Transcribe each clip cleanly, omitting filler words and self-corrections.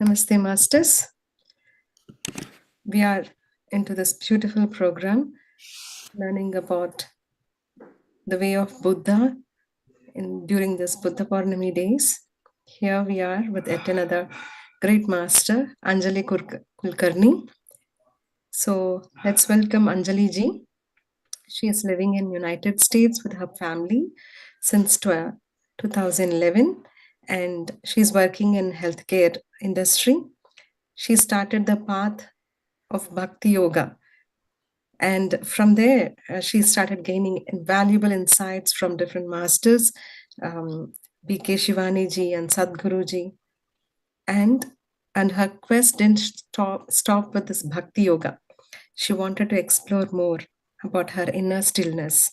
Namaste, Masters. We are into this beautiful program, learning about the way of Buddha during this Buddha Poonima days. Here we are with yet another great master, Anjali Kulkarni. So let's welcome Anjali ji. She is living in United States with her family since 2011, and she's working in healthcare industry. She started the path of Bhakti Yoga. And from there, she started gaining invaluable insights from different masters, B.K. Shivani ji and Sadhguru ji. And her quest didn't stop with this Bhakti Yoga. She wanted to explore more about her inner stillness.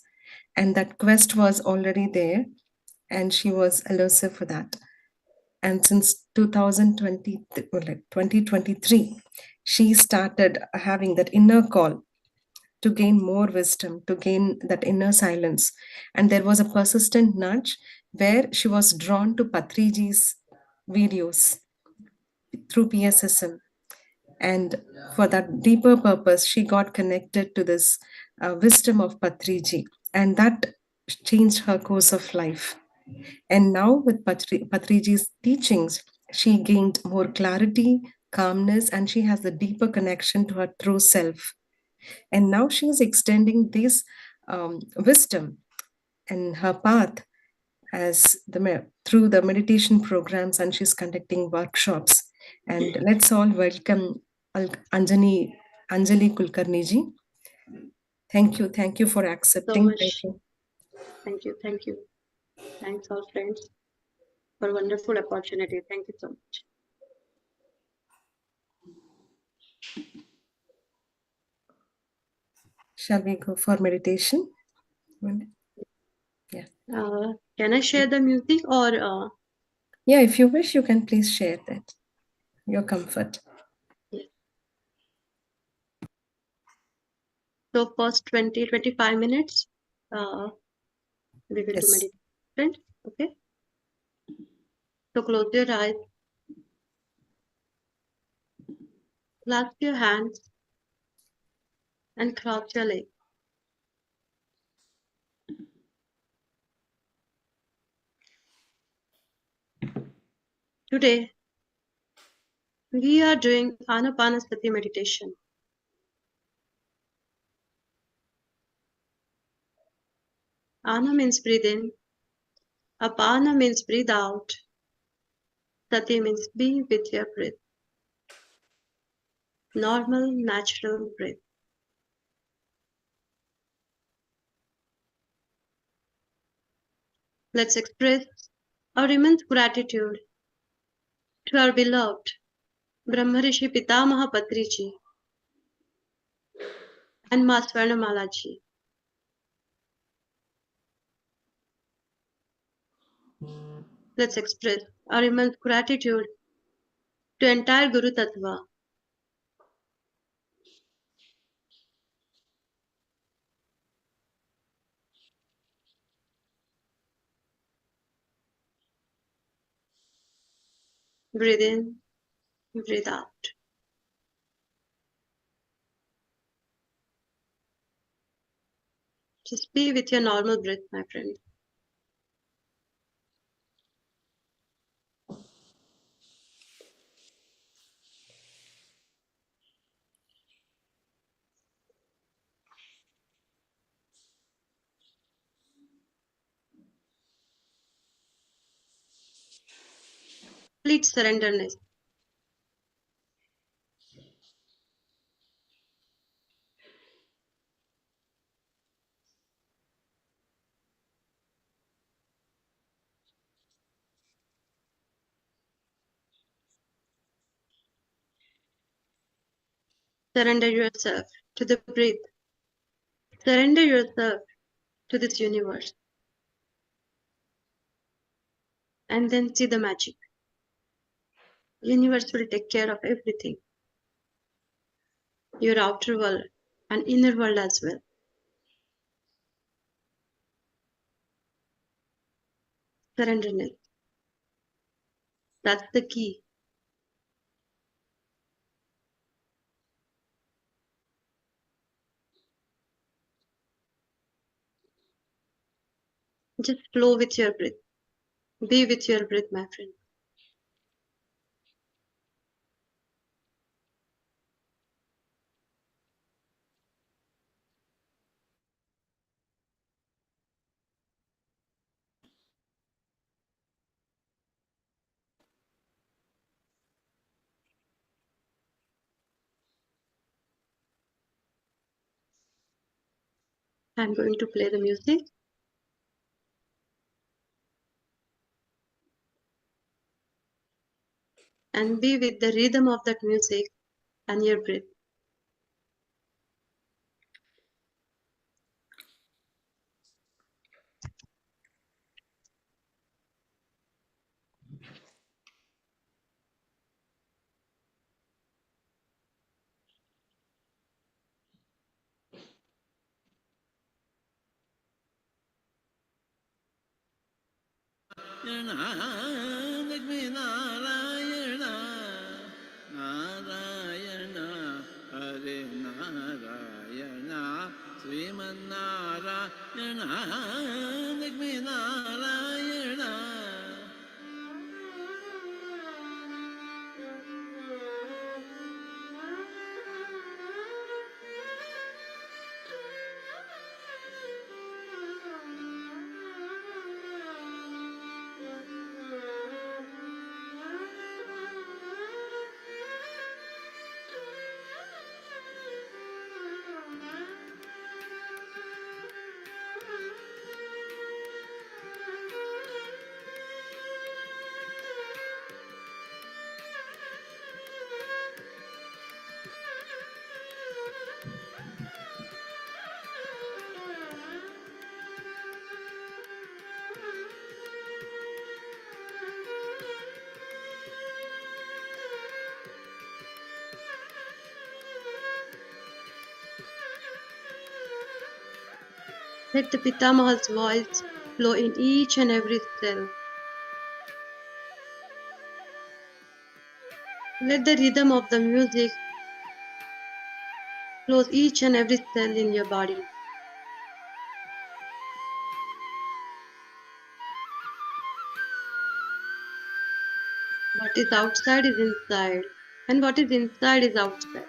And that quest was already there, and she was elusive for that. And since 2023, she started having that inner call to gain more wisdom, to gain that inner silence. And there was a persistent nudge where she was drawn to Patriji's videos through PSSM. And for that deeper purpose, she got connected to this wisdom of Patriji. And that changed her course of life. And now with Patriji's teachings, she gained more clarity, calmness, and she has a deeper connection to her true self. And now she is extending this wisdom and her path through the meditation programs, and she's conducting workshops. And let's all welcome Anjali Kulkarni ji. Thank you for accepting. Thank you. Thanks all friends for a wonderful opportunity. Thank you so much. Shall we go for meditation? Yeah. Can I share the music or? Yeah, if you wish, you can please share that. Your comfort. Yeah. So first 20-25 minutes, we will do meditation. Okay. So close your eyes. Clasp your hands and cross your legs. Today, we are doing Anapanasati meditation. Ana means breathe in. Apana means breathe out. Sati means be with your breath. Normal, natural breath. Let's express our immense gratitude to our beloved Brahmarishi Pitamaha Patriji and Ma Swarnamala ji. Let's express our immense gratitude to entire Guru Tattva. Breathe in, breathe out. Just be with your normal breath, my friend. Complete surrenderness. Surrender yourself to the breath. Surrender yourself to this universe. And then see the magic. Universe will take care of everything. Your outer world and inner world as well. Surrenderness. That's the key Just flow with your breath. Be with your breath, my friend. I'm going to play the music. And be with the rhythm of that music and your breath. Lakshmi Narayana, Narayana, Hare Narayana, Sriman Narayana, Lakshmi Narayana. Let the Pitamaha's voice flow in each and every cell. Let the rhythm of the music flow each and every cell in your body. What is outside is inside, and what is inside is outside.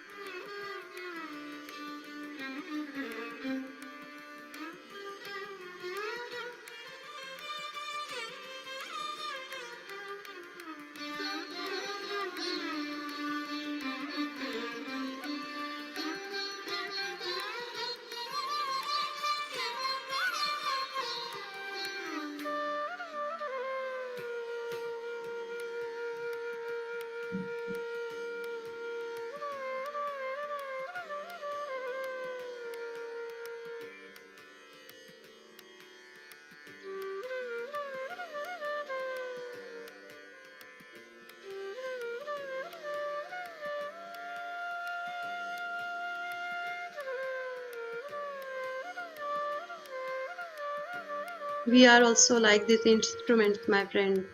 We are also like these instruments, my friend.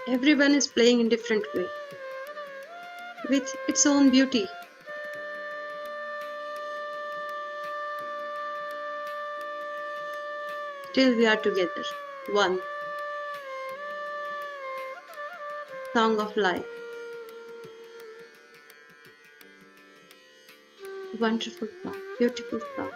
Everyone is playing in different way, with its own beauty. Still we are together, one. Song of life. Wonderful song, beautiful song.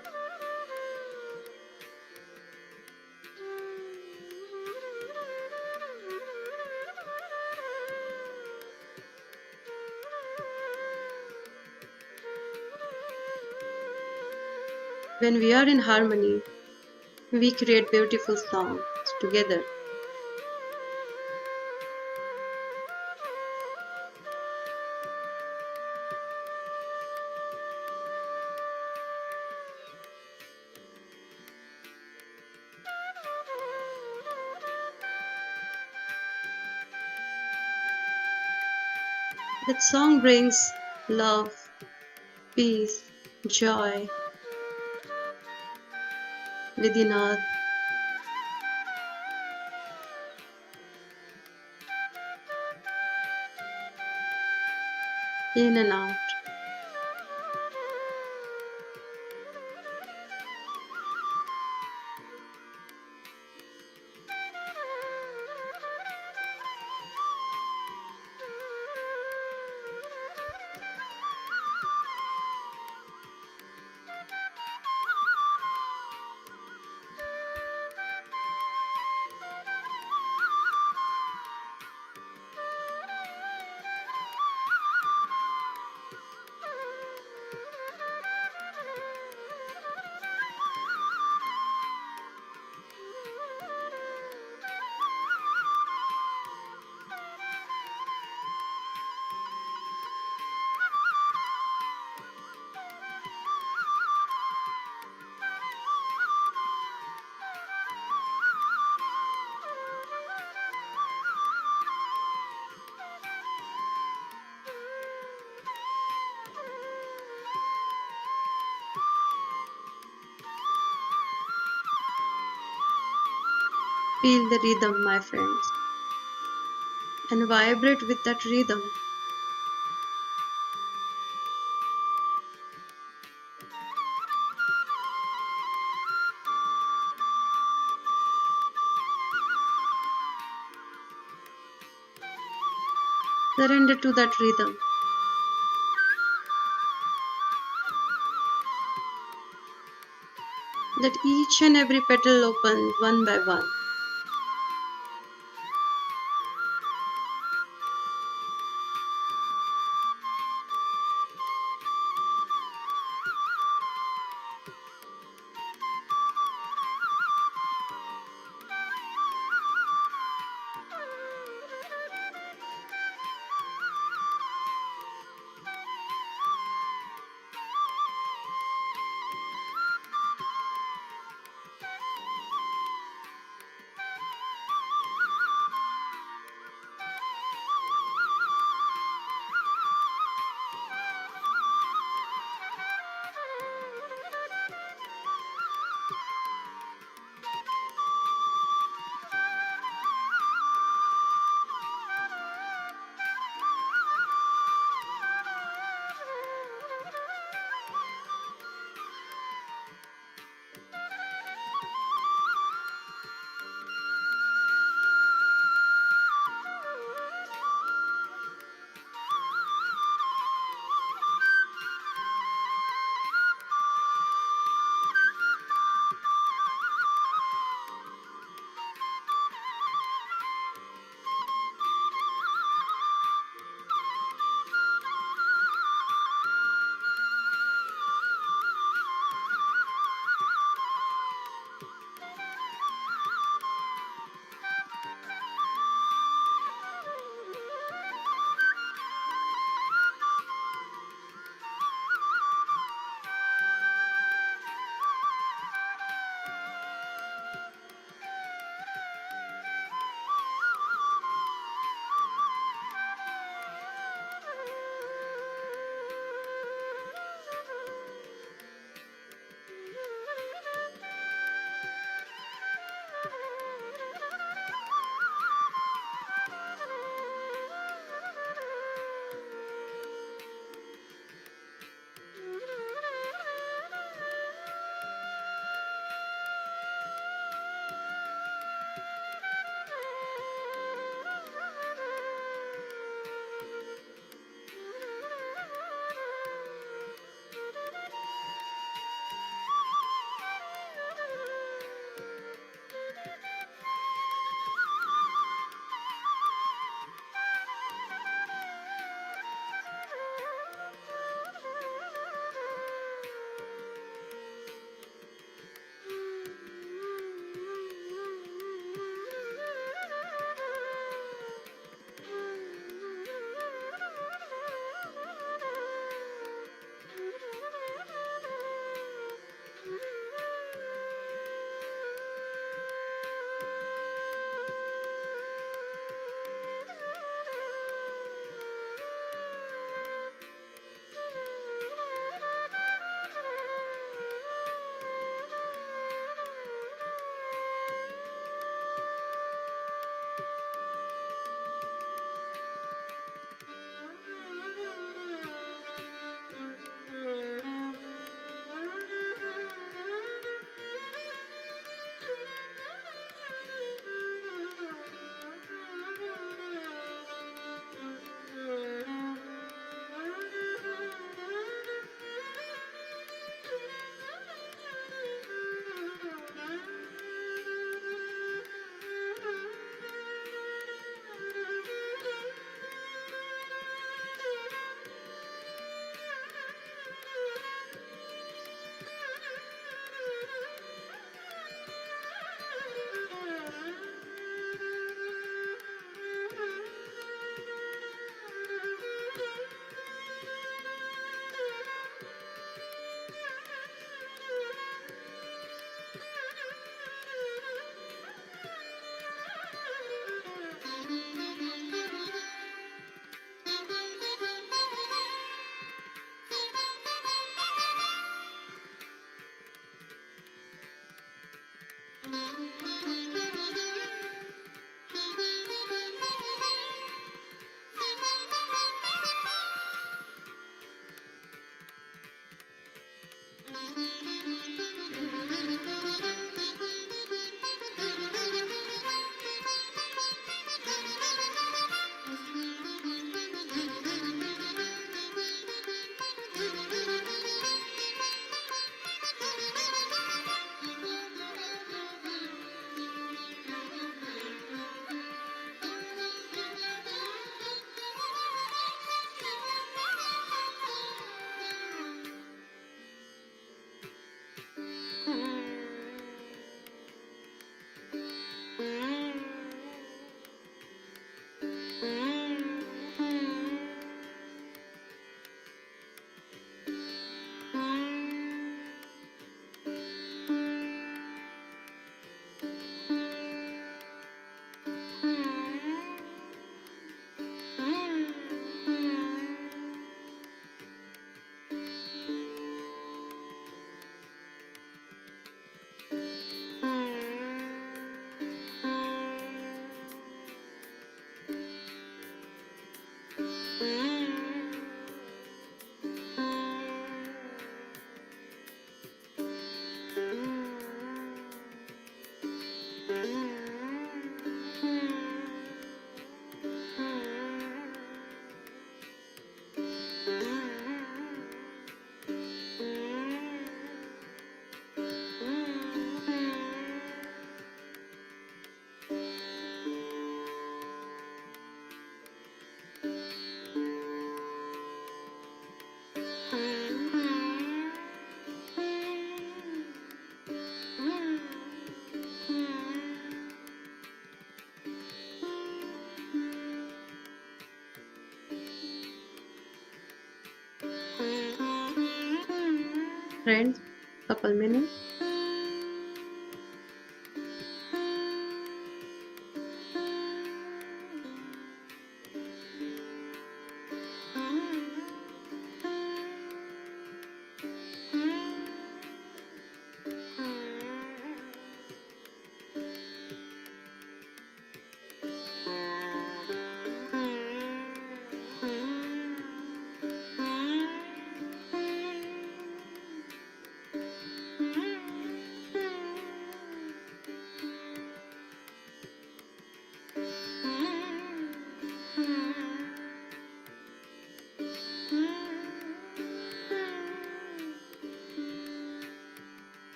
When we are in harmony, we create beautiful songs together. That song brings love, peace, joy within us. in and out. Feel the rhythm, my friends, and vibrate with that rhythm. Surrender to that rhythm. Let each and every petal open one by one. Friends, couple minutes.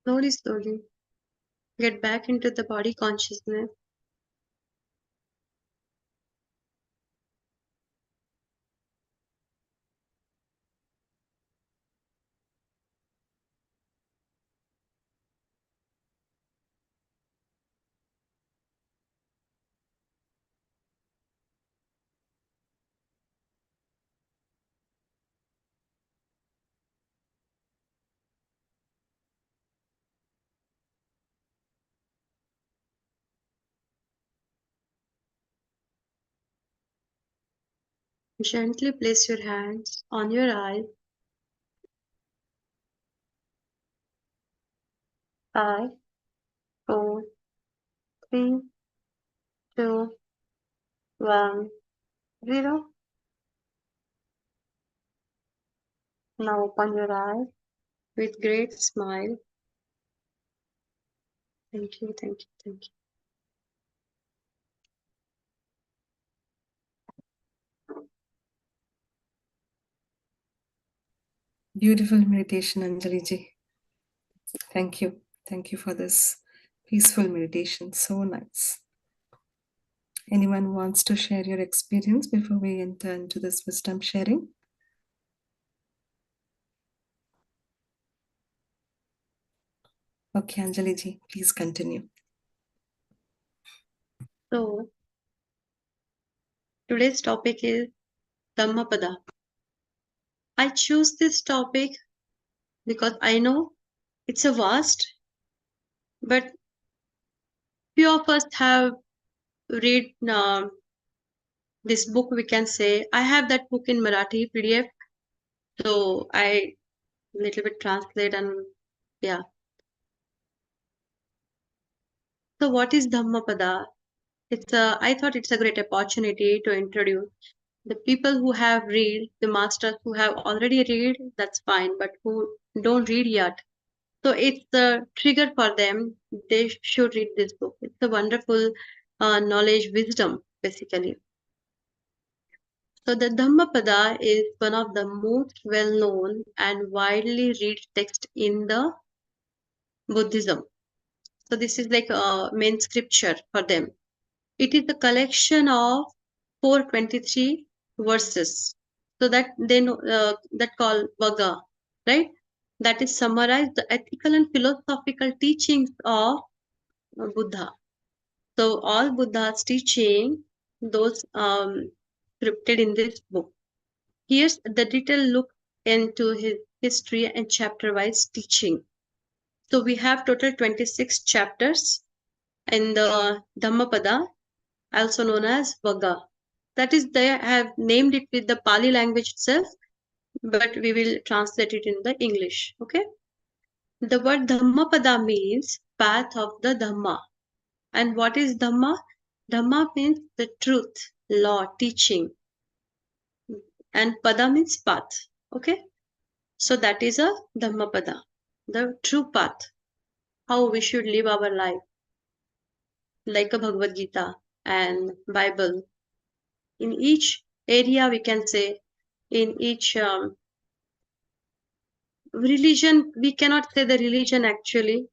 Slowly, slowly, get back into the body consciousness. Gently place your hands on your eyes. 5, 4, 3, 2, 1, 0. Now open your eyes with great smile. Thank you, thank you, thank you. Beautiful meditation, Anjali ji. Thank you. Thank you for this peaceful meditation. So nice. Anyone wants to share your experience before we enter into this wisdom sharing? Okay, Anjali ji, please continue. So, today's topic is Dhammapada. I choose this topic because I know it's a vast, but few of us have read this book, we can say. I have that book in Marathi PDF, so I little bit translate and yeah. So what is Dhammapada? I thought it's a great opportunity to introduce the people who have read, the masters who have already read, that's fine, but who don't read yet. So it's the trigger for them. They should read this book. It's a wonderful knowledge, wisdom, basically. So the Dhammapada is one of the most well-known and widely read text in the Buddhism. So this is like a main scripture for them. It is a collection of 423 verses. So that they know that called Vagga, right? That is summarize the ethical and philosophical teachings of Buddha. So all Buddha's teaching, those scripted in this book. Here's the detailed look into his history and chapter-wise teaching. So we have total 26 chapters in the Dhammapada, also known as Vagga. That is, they have named it with the Pali language itself, but we will translate it in the English. Okay. The word Dhammapada means path of the Dhamma. And what is Dhamma? Dhamma means the truth, law, teaching. And Pada means path. Okay. So that is a Dhammapada, the true path, how we should live our life, like a Bhagavad Gita and Bible. In each area, we can say, in each religion, we cannot say the religion actually,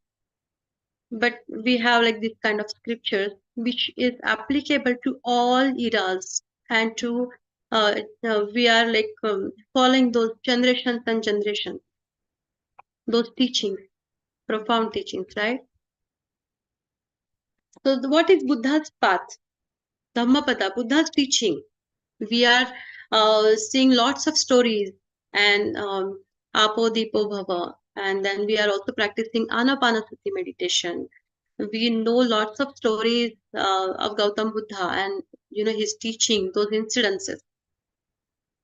but we have like this kind of scriptures which is applicable to all eras. and to we are like following those generations and generations, those teachings, profound teachings, right? So what is Buddha's path? Dhammapada, Buddha's teaching. We are seeing lots of stories and Apo Dipo Bhava, and then we are also practicing Anapanasati meditation. We know lots of stories of Gautam Buddha and his teaching, those incidences.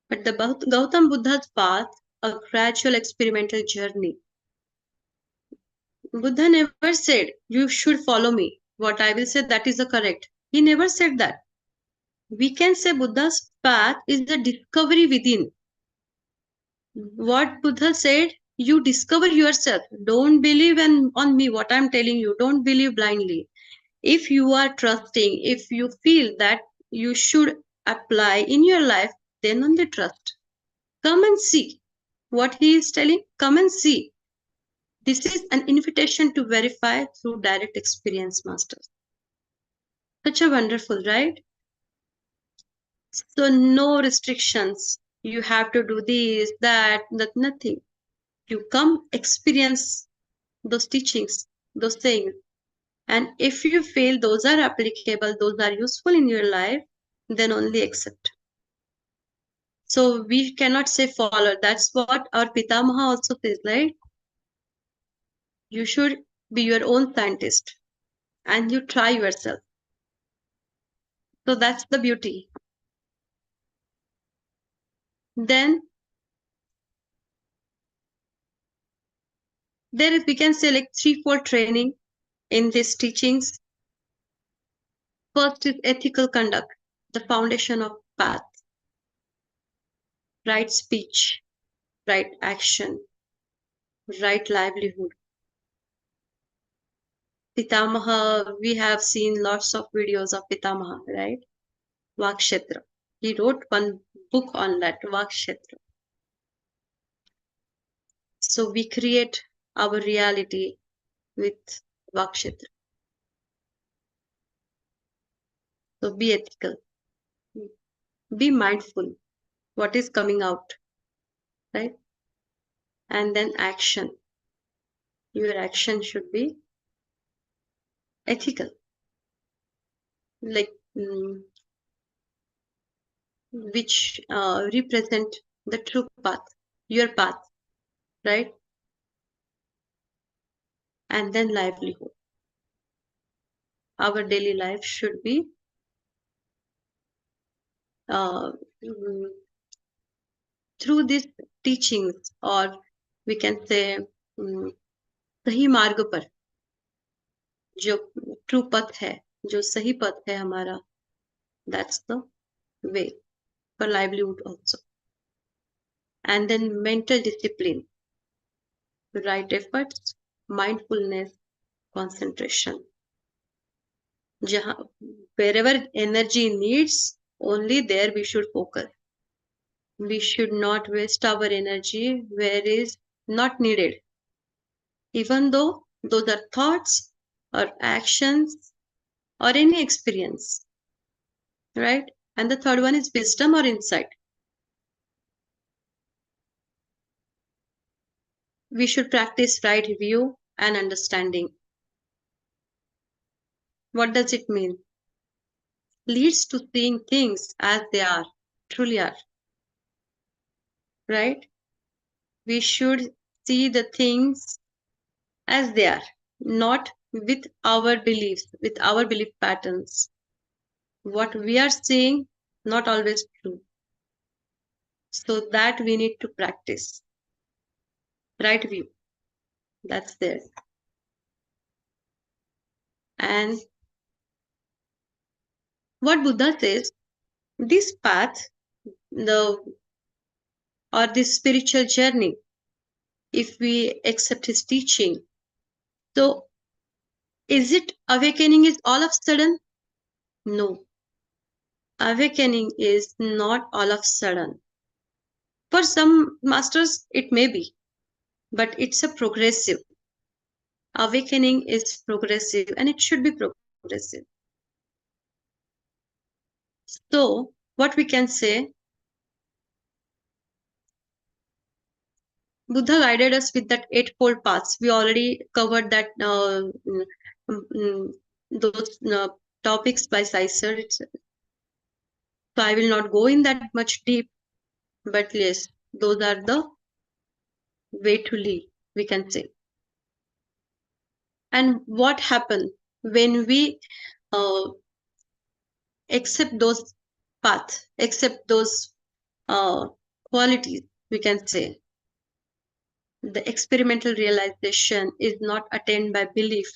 But the Gautam Buddha's path, a gradual experimental journey. Buddha never said, you should follow me. What I will say, that is the correct. He never said that. We can say Buddha's path is the discovery within. What Buddha said, you discover yourself. Don't believe on me, what I'm telling you. Don't believe blindly. If you are trusting, if you feel that you should apply in your life, then only trust. Come and see what he is telling. Come and see. This is an invitation to verify through direct experience, masters. Such a wonderful, right? So no restrictions. You have to do this, that, nothing. You come experience those teachings, those things. And if you feel those are applicable, those are useful in your life, then only accept. So we cannot say follow. That's what our Pitamaha also says, right? You should be your own scientist and you try yourself. So that's the beauty. Then there is, we can say, like threefold training in these teachings. First is ethical conduct, the foundation of path. Right speech, right action, right livelihood. Pitamaha, we have seen lots of videos of Pitamaha, right? Vakshetra. He wrote one book on that, Vakshetra. So we create our reality with Vakshetra. So be ethical. Be mindful what is coming out, right? And then action. Your action should be ethical. Like which represent the true path, your path, right? And then livelihood. Our daily life should be through these teachings, or we can say सही मार्ग पर, जो true path है, जो सही पथ है हमारा, that's the way for livelihood also. And then mental discipline, right efforts, mindfulness, concentration. Wherever energy needs, only there we should focus. We should not waste our energy where is not needed. Even though those are thoughts or actions or any experience, right? And the third one is wisdom or insight. We should practice right view and understanding. What does it mean? Leads to seeing things as they are, truly are, right? We should see the things as they are, not with our beliefs, with our belief patterns. What we are seeing, not always true. So that we need to practice. Right view. That's there. And what Buddha says, this path, or this spiritual journey, if we accept his teaching, so is it awakening is all of a sudden? No. Awakening is not all of a sudden. For some masters, it may be, but it's a progressive. Awakening is progressive and it should be progressive. So, what we can say, Buddha guided us with that eightfold paths. We already covered that those topics by Saiser. So I will not go in that much deep, but yes, those are the way to live, we can say. And what happened when we accept those paths, accept those qualities, we can say. The experimental realization is not attained by belief,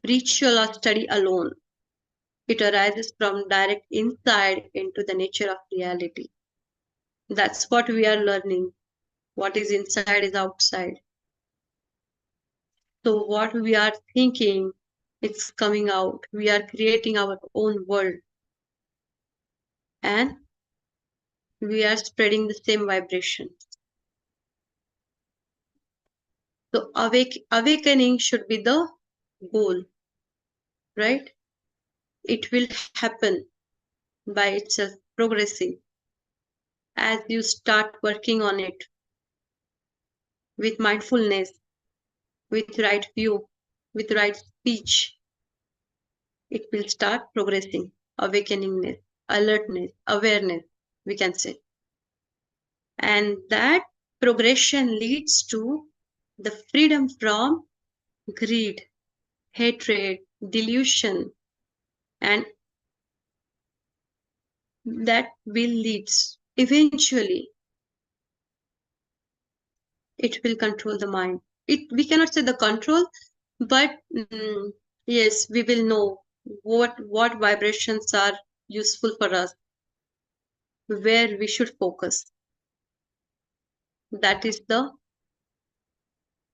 ritual, or study alone. It arises from direct insight into the nature of reality. That's what we are learning. What is inside is outside. So what we are thinking, it's coming out. We are creating our own world. And we are spreading the same vibration. So awakening should be the goal, right? It will happen by itself, progressing, as you start working on it with mindfulness, with right view, with right speech. It will start progressing, awakeningness, alertness, awareness, we can say. And that progression leads to the freedom from greed, hatred, delusion, and that will lead eventually, it will control the mind. We cannot say the control, but yes, we will know what vibrations are useful for us, where we should focus. That is the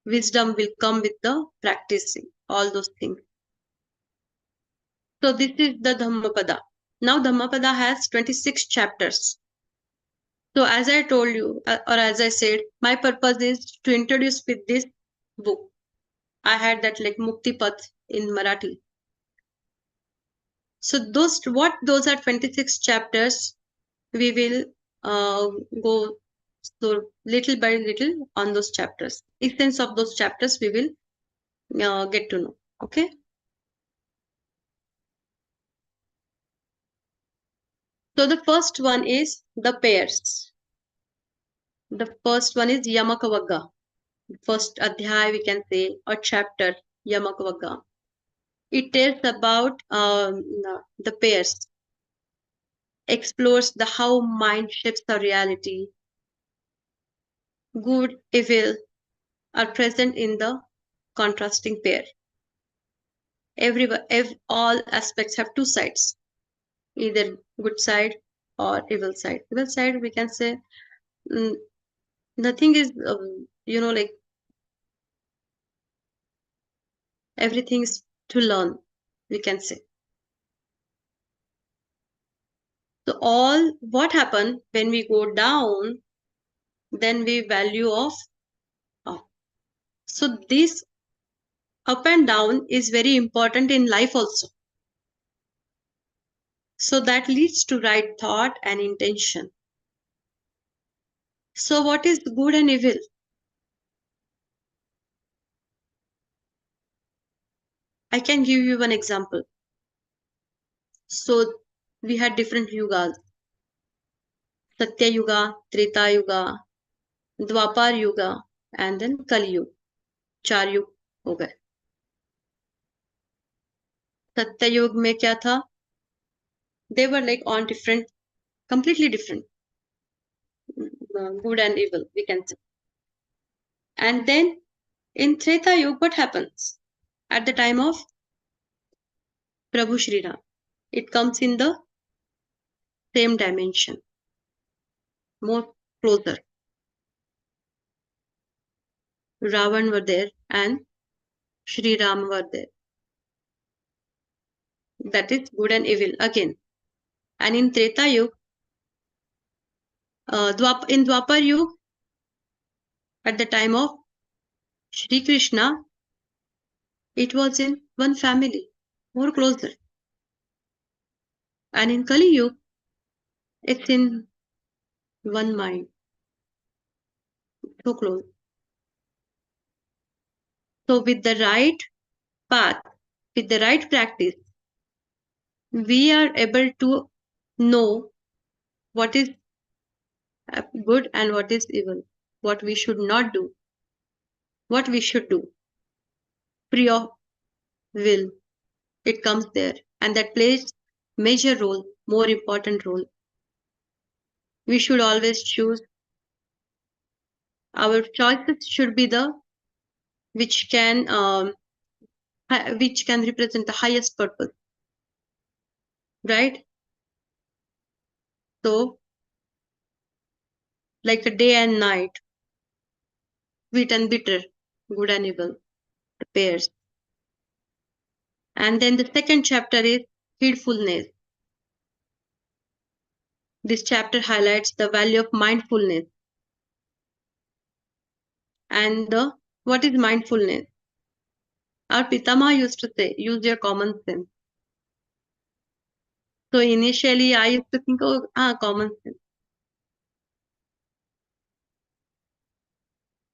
wisdom will come with the practicing all those things. So this is the Dhammapada. Now Dhammapada has 26 chapters. So as I told you, or as I said, my purpose is to introduce with this book. I had that like Mukti Path in Marathi. So those are 26 chapters. We will go so little by little on those chapters. Essence of those chapters we will get to know. Okay. So the first one is the pairs. The first one is Yamakavagga. First adhyay we can say, or chapter Yamakavagga. It tells about the pairs, explores the how mind shapes the reality. Good, evil are present in the contrasting pair. All aspects have two sides, either good side or evil side. Evil side, we can say, nothing is, like everything is to learn, we can say. So all what happened when we go down, then we value of up. So this up and down is very important in life also. So that leads to right thought and intention. So what is good and evil? I can give you one example. So we had different yugas. Satya Yuga, Treta Yuga, Dwapar Yuga, and then Kali Yuga. 4 युग हो गए. सत्य युग में क्या था? They were like on different, completely different, good and evil, we can say. And then in Treta Yuga, what happens? At the time of Prabhu Shri Ram, it comes in the same dimension, more closer. Ravan were there and Shri Ram were there. That is good and evil again. And in Treta Yuga, in Dwapar Yuga, at the time of Shri Krishna, it was in one family, more closer. And in Kali Yuga, It's in one mind. So close. So with the right path, with the right practice, we are able to know what is good and what is evil, what we should not do, what we should do. Free of will, it comes there, and that plays major role, more important role. We should always choose. Our choices should be the which can represent the highest purpose, right? So, like a day and night, sweet and bitter, good and evil, the pairs. And then the second chapter is heedfulness. This chapter highlights the value of mindfulness. And what is mindfulness? Our Pitama used to say, use your common sense. So initially I used to think, oh, common sense.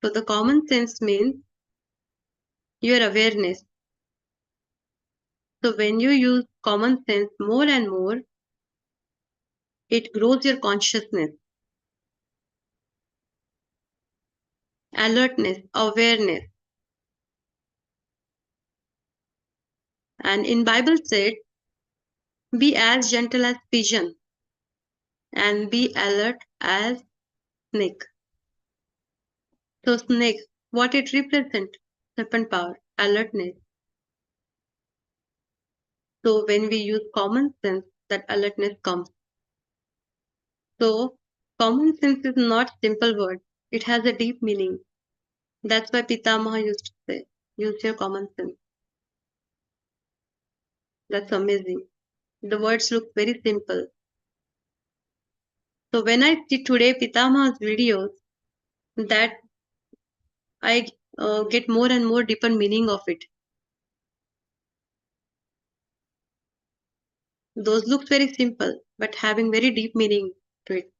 So the common sense means your awareness. So when you use common sense more and more, it grows your consciousness, alertness, awareness. And in Bible said, be as gentle as pigeon and be alert as snake. So snake, what it represents? Serpent power, alertness. So when we use common sense, that alertness comes. So common sense is not simple word. It has a deep meaning. That's why Pitamaha used to say, use your common sense. That's amazing. The words look very simple. So when I see today Pitamaha's videos, that I get more and more deeper meaning of it. Those look very simple, but having very deep meaning to it.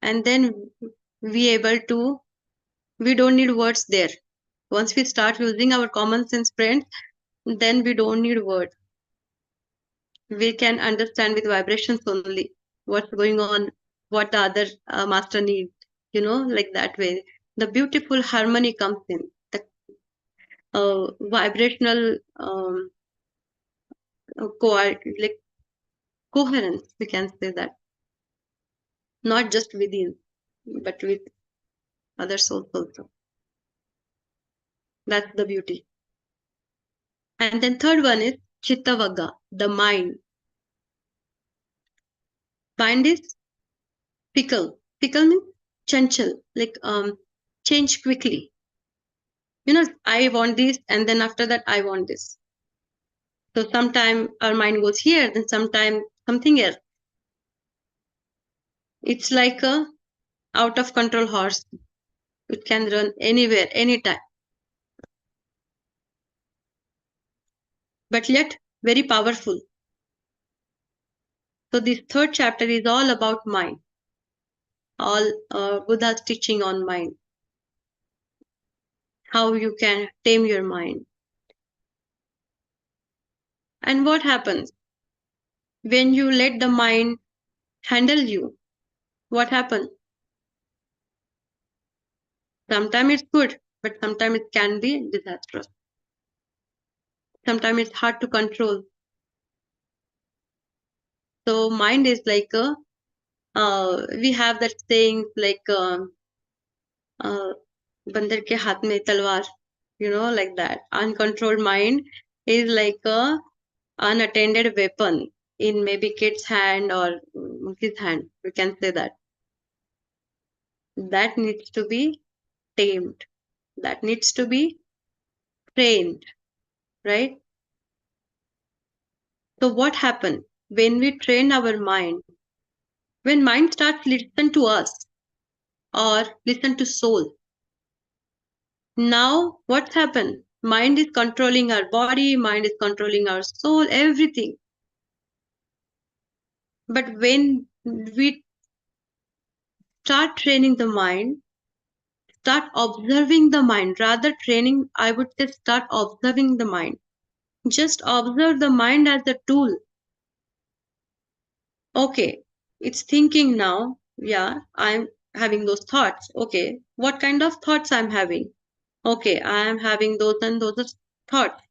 And then we don't need words there. Once we start using our common sense, friends, then we don't need words. We can understand with vibrations only what's going on, what the other master needs, like that way. The beautiful harmony comes in, the vibrational like coherence, we can say that. Not just within, but with other souls also. That's the beauty. And then third one is Chittavagga, the mind. Mind is fickle. Fickle means chanchal, like change quickly. I want this, and then after that I want this. So sometime our mind goes here, then sometime something else. It's like a out of control horse. It can run anywhere, anytime. But yet very powerful. So this third chapter is all about mind. All Buddha's teaching on mind. How you can tame your mind. And what happens when you let the mind handle you? What happens? Sometimes it's good, but sometimes it can be disastrous. Sometimes it's hard to control. So mind is like we have that saying like bandar ke haath mein talwar, like that. Uncontrolled mind is like a unattended weapon in maybe kid's hand or his hand. We can say that. That needs to be tamed. That needs to be trained, right? So what happened when we train our mind? When mind starts listen to us or listen to soul. Now what's happened? Mind is controlling our body, mind is controlling our soul, everything. But when we start training the mind, start observing the mind, rather training, I would say start observing the mind. Just observe the mind as a tool. Okay, it's thinking now. Yeah, I'm having those thoughts. Okay, what kind of thoughts I'm having? Okay, I am having those and those thoughts.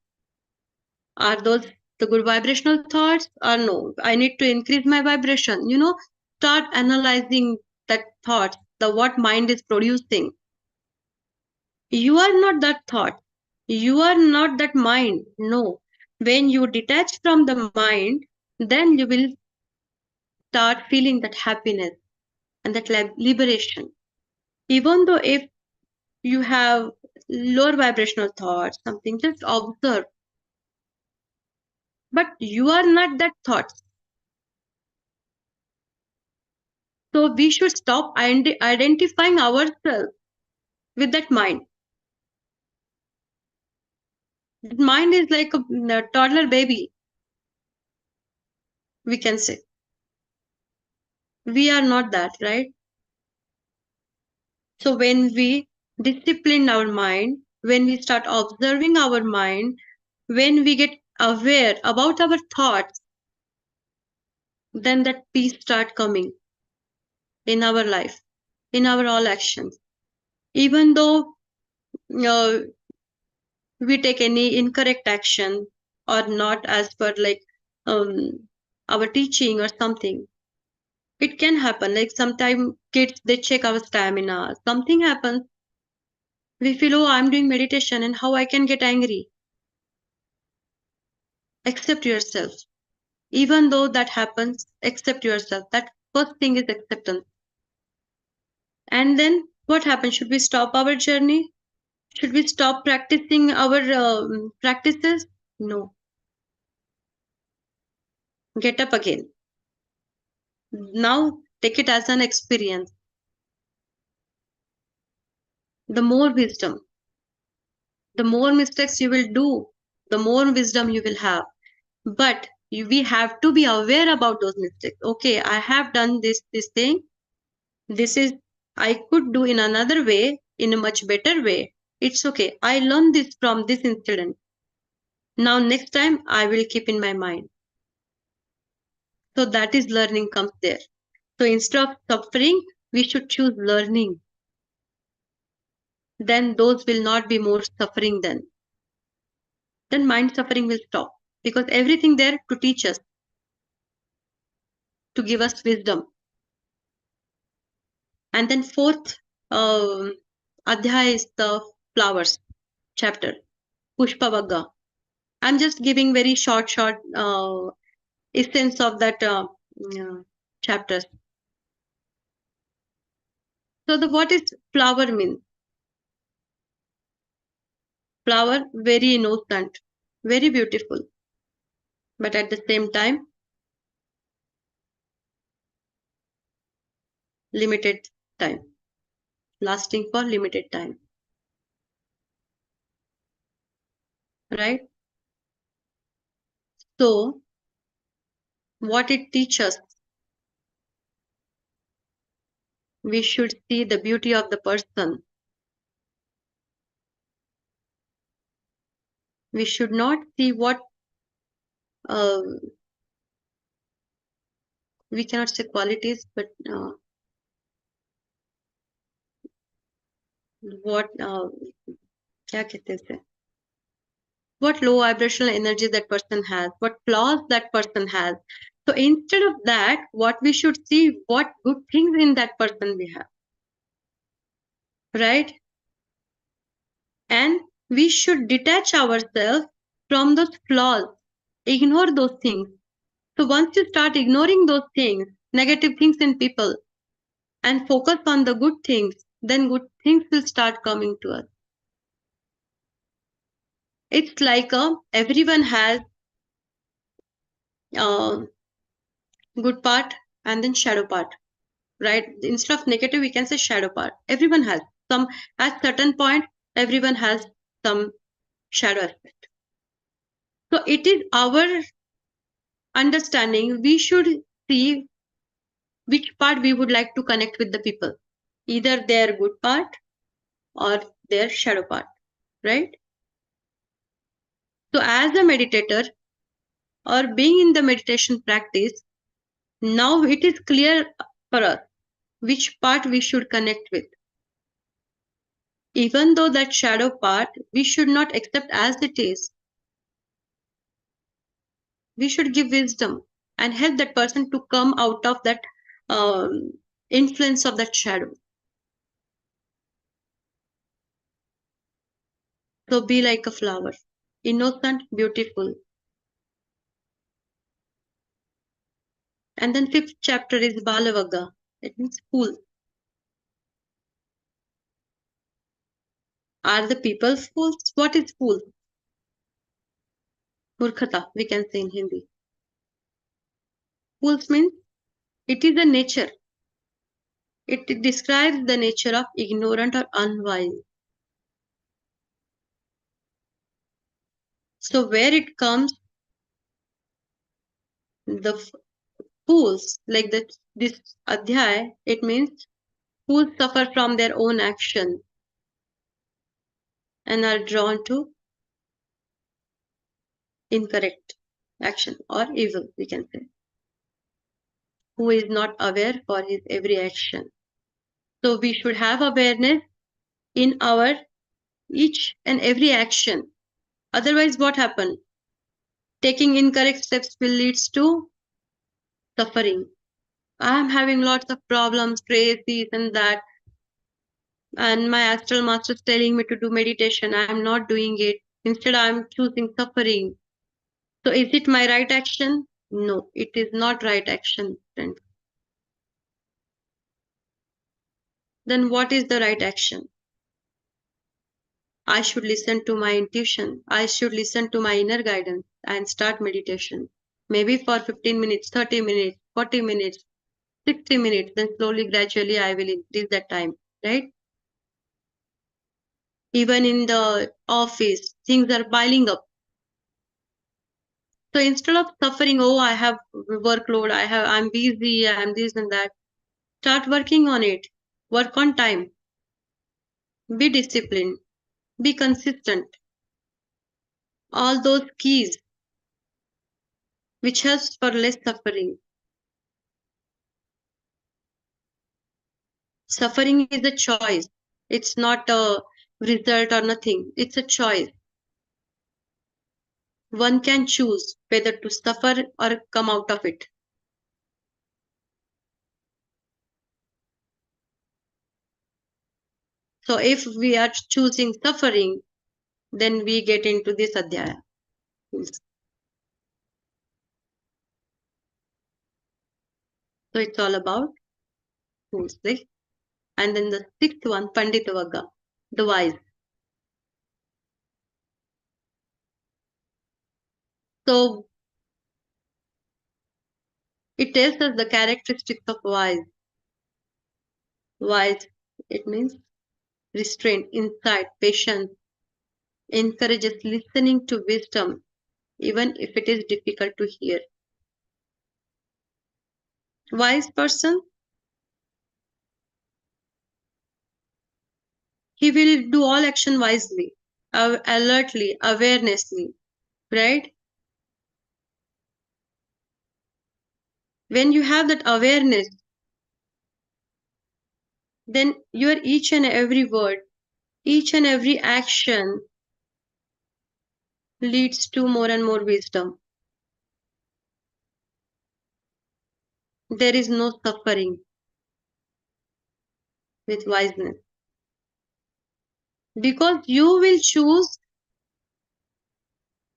Are those the good vibrational thoughts or no? I need to increase my vibration. Start analyzing that thought, the what mind is producing. You are not that thought. You are not that mind. No. When you detach from the mind, then you will start feeling that happiness and that liberation. Even though if you have lower vibrational thoughts, something, just observe. But you are not that thought. So we should stop identifying ourselves with that mind. That mind is like a toddler baby, we can say. We are not that, right? So when we discipline our mind, when we start observing our mind, when we get aware about our thoughts, then that peace start coming in our life, in our all actions. Even though uh, we take any incorrect action or not as per like our teaching or something, it can happen. Like sometimes kids, they check our stamina, something happens, we feel, oh, I'm doing meditation and how I can get angry. Accept yourself. Even though that happens, accept yourself. That first thing is acceptance. And then what happens? Should we stop our journey? Should we stop practicing our practices? No. Get up again. Now take it as an experience. The more wisdom, the more mistakes you will do, the more wisdom you will have. But we have to be aware about those mistakes. Okay, I have done this thing. This is, I could do in another way, in a much better way. It's okay. I learned this from this incident. Now next time I will keep in my mind. So that is learning comes there. So instead of suffering, we should choose learning. Then those will not be more suffering then. Then mind suffering will stop. Because everything there to teach us, to give us wisdom. And then fourth adhyaya is the flowers chapter, Pushpavagga. I'm just giving very short essence of that chapters. So what is flower mean? Flower, very innocent, very beautiful, but at the same time, limited time, lasting for limited time. Right? So what it teaches, we should see the beauty of the person. We should not see what we cannot say qualities, but what क्या कहते हैं इसे? What low vibrational energy that person has, what flaws that person has. So instead of that, what we should see, what good things in that person we have. Right? And we should detach ourselves from those flaws, ignore those things. So once you start ignoring those things, negative things in people, and focus on the good things, then good things will start coming to us. It's like everyone has good part and then shadow part, right? Instead of negative, we can say shadow part. Everyone has some, at certain point, everyone has some shadow aspect. So it is our understanding, we should see which part we would like to connect with the people, either their good part or their shadow part, right? So as a meditator or being in the meditation practice, now it is clear for us which part we should connect with. Even though that shadow part we should not accept as it is, we should give wisdom and help that person to come out of that influence of that shadow. So be like a flower, innocent, beautiful. And then 5th chapter is Balavagga. It means fool. Are the people fools? What is fool? Murkhata, we can say in Hindi. Fools means it is a nature. It describes the nature of ignorant or unwise. So where it comes, the fools, like this adhyay, it means fools suffer from their own action and are drawn to incorrect action or evil, we can say, who is not aware for his every action. So we should have awareness in our each and every action. Otherwise, what happens? Taking incorrect steps will lead to suffering. I am having lots of problems, stress, this and that. And my astral master is telling me to do meditation. I am not doing it. Instead, I am choosing suffering. So is it my right action? No, it is not right action, friends. Then what is the right action? I should listen to my intuition. I should listen to my inner guidance and start meditation. Maybe for 15 minutes, 30 minutes, 40 minutes, 60 minutes, then slowly, gradually, I will increase that time, right? Even in the office, things are piling up. So instead of suffering, oh, I have workload, I'm busy, I'm this and that, start working on it. Work on time. Be disciplined. Be consistent. All those keys which helps for less suffering. Suffering is a choice. It's not a result or nothing. It's a choice. One can choose whether to suffer or come out of it. So if we are choosing suffering, then we get into this adhyaya. So it's all about fools. And then the 6th one, Pandita Vagga, the wise. So it tells us the characteristics of wise. Wise, it means restraint, insight, patience, encourages listening to wisdom, even if it is difficult to hear. Wise person, he will do all action wisely, alertly, awarenessly, right? When you have that awareness, then your each and every word, each and every action leads to more and more wisdom. There is no suffering with wiseness. Because you will choose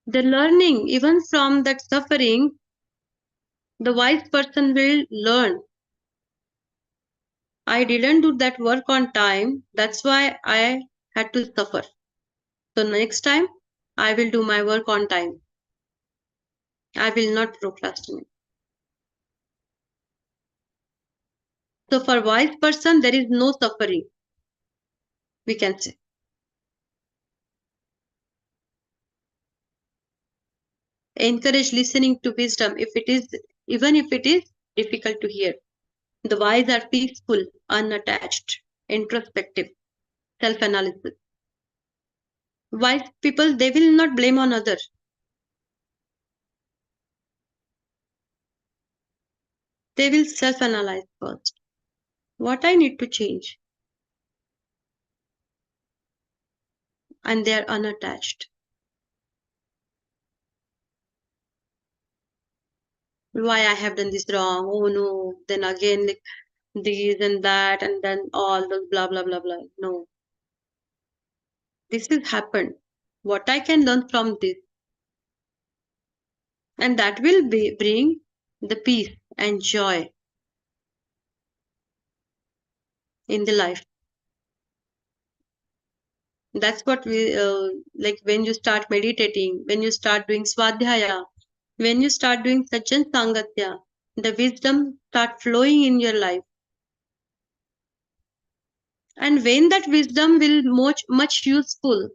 the learning, even from that suffering, the wise person will learn. I didn't do that work on time, that's why I had to suffer. So next time, I will do my work on time. I will not procrastinate. So for wise person, there is no suffering, we can say. Encourage listening to wisdom, even if it is difficult to hear. The wise are peaceful, unattached, introspective, self-analysis. Wise people, they will not blame on others. They will self-analyze first. What I need to change? And they are unattached. Why I have done this wrong? Oh no, then again like this and that, and then all those blah blah blah blah. No, this has happened. What I can learn from this, and that will bring the peace and joy in the life. That's what we like when you start meditating, when you start doing swadhyaya, when you start doing sajjan sangatya, the wisdom start flowing in your life. And when that wisdom will much useful,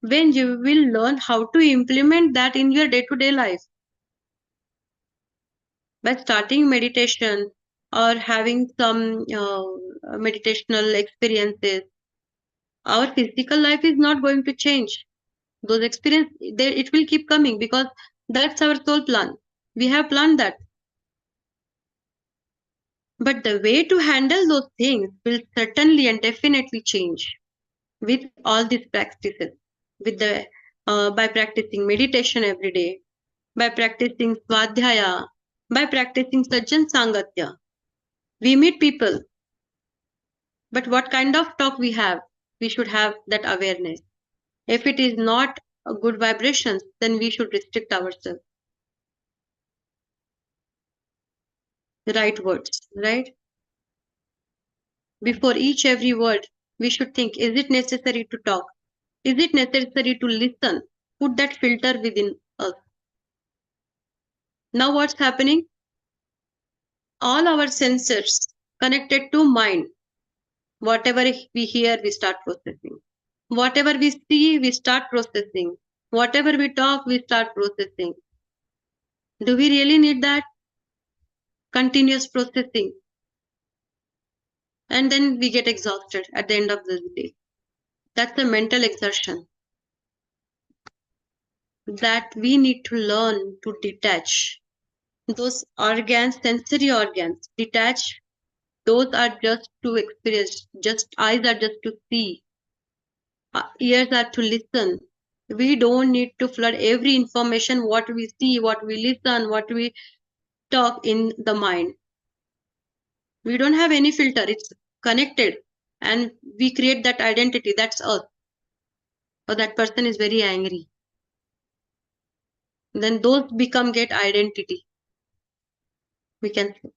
when you will learn how to implement that in your day-to-day life. By starting meditation or having some meditational experiences, our physical life is not going to change. Those experiences, it will keep coming because that's our soul plan. We have planned that. But the way to handle those things will certainly and definitely change with all these practices. With the by practicing meditation every day, by practicing swadhyaya, by practicing sajjan sangatya. We meet people, but what kind of talk we have? We should have that awareness. If it is not a good vibrations, then we should restrict ourselves. The right words, right? Before each every word, we should think, is it necessary to talk? Is it necessary to listen? Put that filter within us. Now what's happening? All our sensors connected to mind. Whatever we hear, we start processing. Whatever we see, we start processing. Whatever we talk, we start processing. Do we really need that? Continuous processing. And then we get exhausted at the end of the day. That's a mental exertion that we need to learn to detach. Those organs, sensory organs, detach. Those are just to experience, just eyes are just to see, ears are to listen. We don't need to flood every information, what we see, what we listen, what we talk in the mind. We don't have any filter, it's connected, and we create that identity, that's us. Or that person is very angry. Then those get identity. We can say.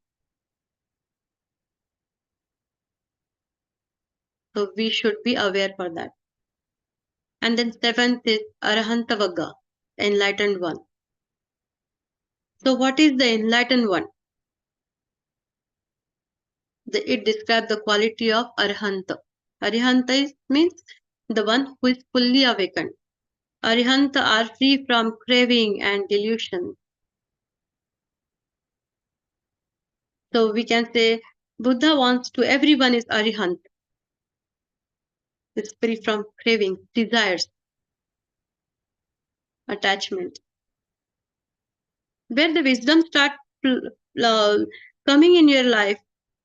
So we should be aware for that. And then seventh is Arahantavagga, enlightened one. So what is the enlightened one? It describes the quality of Arahanta. Arihanta means the one who is fully awakened. Arihanta are free from craving and delusion. So we can say Buddha wants to everyone is Arihant. Is free from craving, desires, attachment. Where the wisdom starts coming in your life,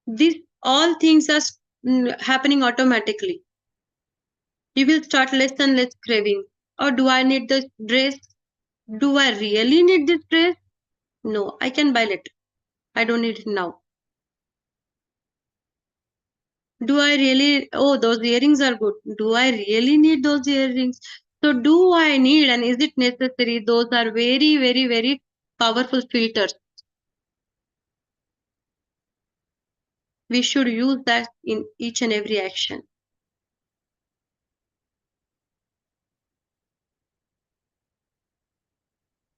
these all things are happening automatically. You will start less and less craving. Or do I need this dress? Do I really need this dress? No, I can buy it. I don't need it now. Do I really, oh, those earrings are good. Do I really need those earrings? So do I need and is it necessary? Those are very, very, very powerful filters. We should use that in each and every action.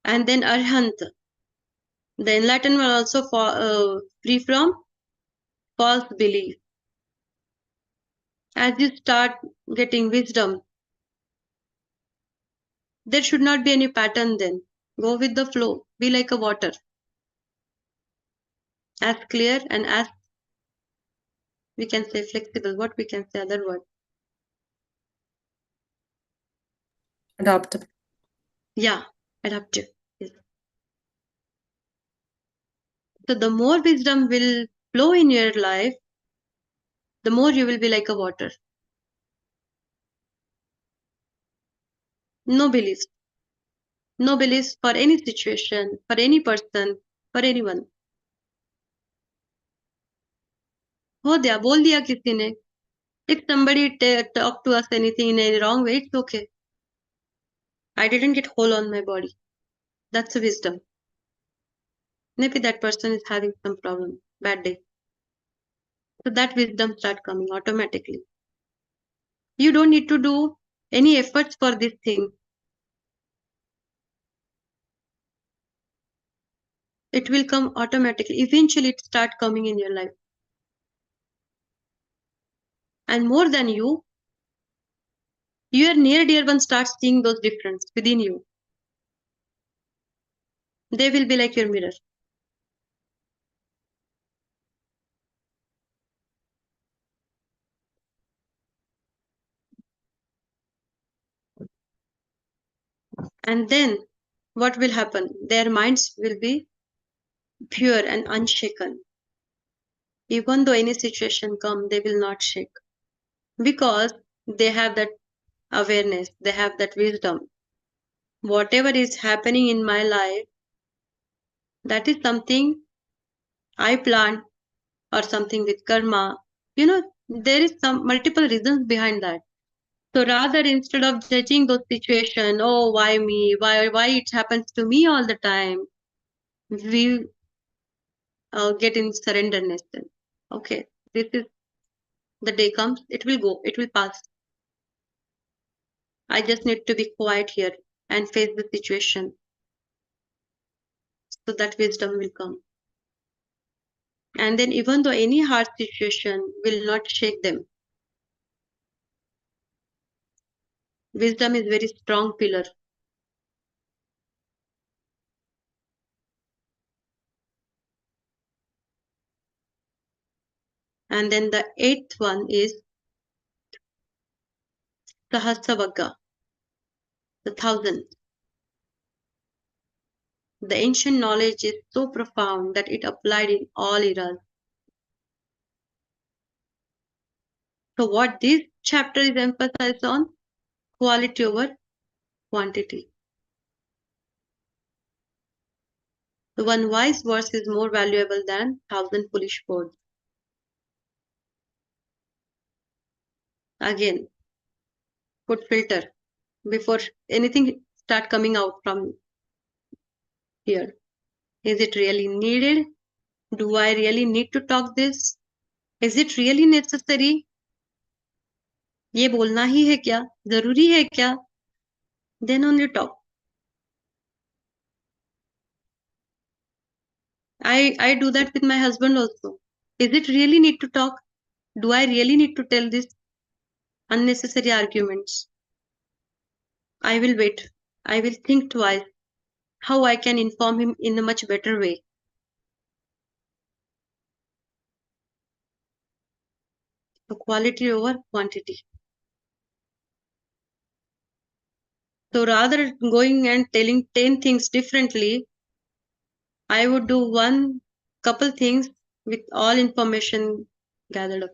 And then Arhant, the enlightened will also free from false belief. As you start getting wisdom, there should not be any pattern then. Go with the flow. Be like a water. as clear and as we can say flexible. What we can say other word? Adaptable. Yeah, adaptive. Yes. So the more wisdom will flow in your life, the more you will be like a water. No beliefs. No beliefs for any situation, for any person, for anyone. हो दिया, बोल दिया किसी ने. If somebody talk to us anything in a wrong way, it's okay. I didn't get hold on my body. That's a wisdom. Maybe that person is having some problem, bad day. So that wisdom start coming automatically. You don't need to do any efforts for this thing. It will come automatically. Eventually it start coming in your life. And more than you, your near dear one starts seeing those difference within you. They will be like your mirror. And then what will happen? Their minds will be pure and unshaken. Even though any situation come, they will not shake. Because they have that awareness, they have that wisdom. Whatever is happening in my life, that is something I planned or something with karma. You know, there is some multiple reasons behind that. So rather instead of judging those situations, oh why me, why it happens to me all the time, we get in surrenderness then. Okay, this is the day comes, it will go, it will pass. I just need to be quiet here and face the situation. So that wisdom will come. And then even though any hard situation will not shake them, wisdom is very strong pillar. And then the eighth one is Sahasrabhaga, the thousand. The ancient knowledge is so profound that it applied in all eras. So what this chapter is emphasized on? Quality over quantity. The one wise verse is more valuable than thousand foolish words. Again, put filter before anything start coming out from here. Is it really needed? Do I really need to talk this? Is it really necessary? ये बोलना ही है क्या? जरूरी है क्या? Then only talk. I do that with my husband also. Is it really need to talk? Do I really need to tell this unnecessary arguments? I will wait. I will think twice how I can inform him in a much better way. So quality over quantity. So rather going and telling 10 things differently, I would do one couple things with all information gathered up.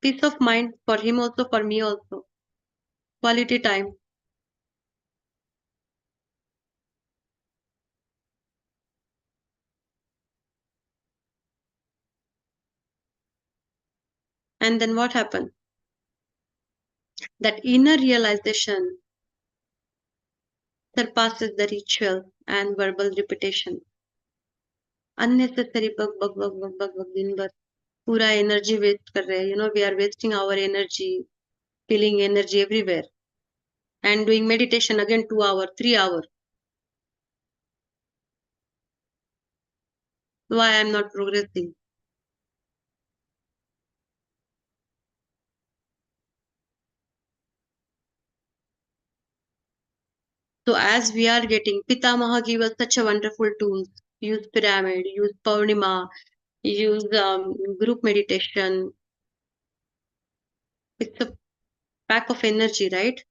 Peace of mind for him also, for me also. Quality time. And then what happened? That inner realization surpasses the ritual and verbal repetition. Unnecessary bug bug bug bug bug bug दिन भर पूरा energy waste कर रहे हैं. You know, we are wasting our energy, feeling energy everywhere. And doing meditation again 2 hours, 3 hours. Why I'm not progressing? So as we are getting, Pitamaha give us such a wonderful tools. use pyramid, use Poonima, use group meditation. It's a pack of energy, right?